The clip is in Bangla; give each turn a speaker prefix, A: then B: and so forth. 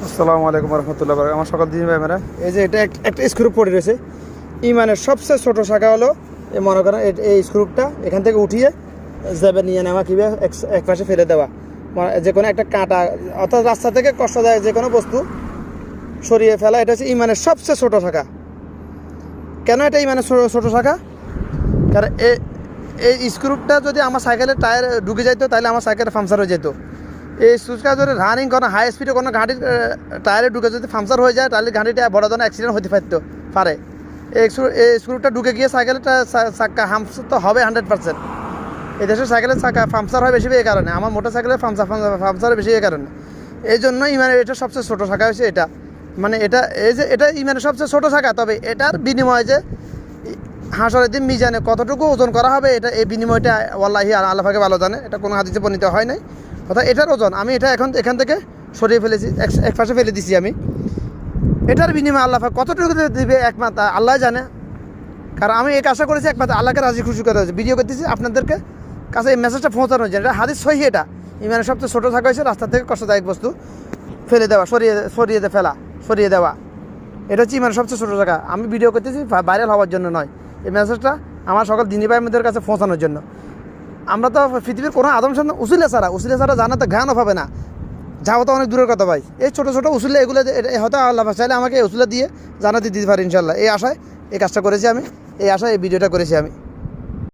A: আসসালামু আলাইকুম রহমতুল্লাহ। আমার সকল দিন ভাই মেরা, এই যে এটা একটা স্ক্রু পড়ে রয়েছে। ইমানের সবচেয়ে ছোটো শাখা হলো এই, মনে করেন এই স্ক্রুপটা এখান থেকে উঠিয়ে যাবে নিয়ে নেওয়া কিংবা এক পাশে ফেলে দেওয়া, যে কোনো একটা কাঁটা অর্থাৎ রাস্তা থেকে কষ্টদায়ক যে কোনো বস্তু সরিয়ে ফেলা। এটা হচ্ছে ইমানের সবচেয়ে ছোটো শাখা। কেন এটা ইমানের ছোটো শাখা? কারণ এই স্ক্রুপটা যদি আমার সাইকেলের টায়ার ঢুকে যাইতো তাহলে আমার সাইকেলে পাংচার হয়ে যেত। এই সুচটা যদি রানিং কোনো হাই স্পিডে কোনো গাড়ির টায়ারে ঢুকে যদি পাংচার হয়ে যায় তাহলে গাড়িটা বড় ধরনের অ্যাক্সিডেন্ট হতে পারে। এই স্ক্রুটা ঢুকে গিয়ে সাইকেলটা চাক্কা হামস তো হবে 100%। এই দেশের সাইকেলের চাকা পাংচার হয় বেশি এই কারণে, আমার মোটর সাইকেলের পাংচার বেশি এই কারণে। এই জন্য ইমানের এটা সবচেয়ে ছোটো শাখা হয়েছে এটা। মানে এটা এই যে এটা ইমানের সবচেয়ে ছোটো শাখা, তবে এটার বিনিময়ে যে হাসরের দিন মিজানে কতটুকু ওজন করা হবে এটা এই বিনিময়টা ওয়াল্লাহি আল্লাহ পাকে ভালো জানে। এটা কোনো হাদিসে বর্ণিত হয় নাই। অর্থাৎ এটার ওজন আমি এটা এখান থেকে সরিয়ে ফেলেছি, এক পাশে ফেলে দিছি আমি। এটার বিনিময়ে আল্লাহ পাক কতটুকু দিবে একমাত্র আল্লাহ জানে। কারণ আমি এই কাজটা করেছি একমাত্র আল্লাহকে রাজি খুশি করা হয়েছে। ভিডিও করতেছি আপনাদেরকে কাছে এই মেসেজটা পৌঁছানোর জন্য। এটা হাদিস সহি। এটা ইমানের সবচেয়ে ছোটো থাকা হয়েছে রাস্তা থেকে কষ্টদায়ক বস্তু ফেলে দেওয়া, সরিয়ে দেওয়া। এটা হচ্ছে ইমানের সবচেয়ে ছোটো জায়গা। আমি ভিডিও করতেছি ভাইরাল হওয়ার জন্য নয়, এই মেসেজটা আমার সকল দিনী ভাইদের কাছে পৌঁছানোর জন্য। আমরা তো পৃথিবীর কোনো আদম সন্তান উসিলা ছাড়া জানাতে জ্ঞানও পাবে না, যাও তো অনেক দূরের কথা ভাই। এই ছোটো ছোটো উসিলা এগুলো হয়তো আল্লাহ চাইলে আমাকে উসিলা দিয়ে জানাতে দিতে পারি ইনশাল্লাহ। এই আশায় এই কাজটা করেছি আমি, এই আশায় এই ভিডিওটা করেছি আমি।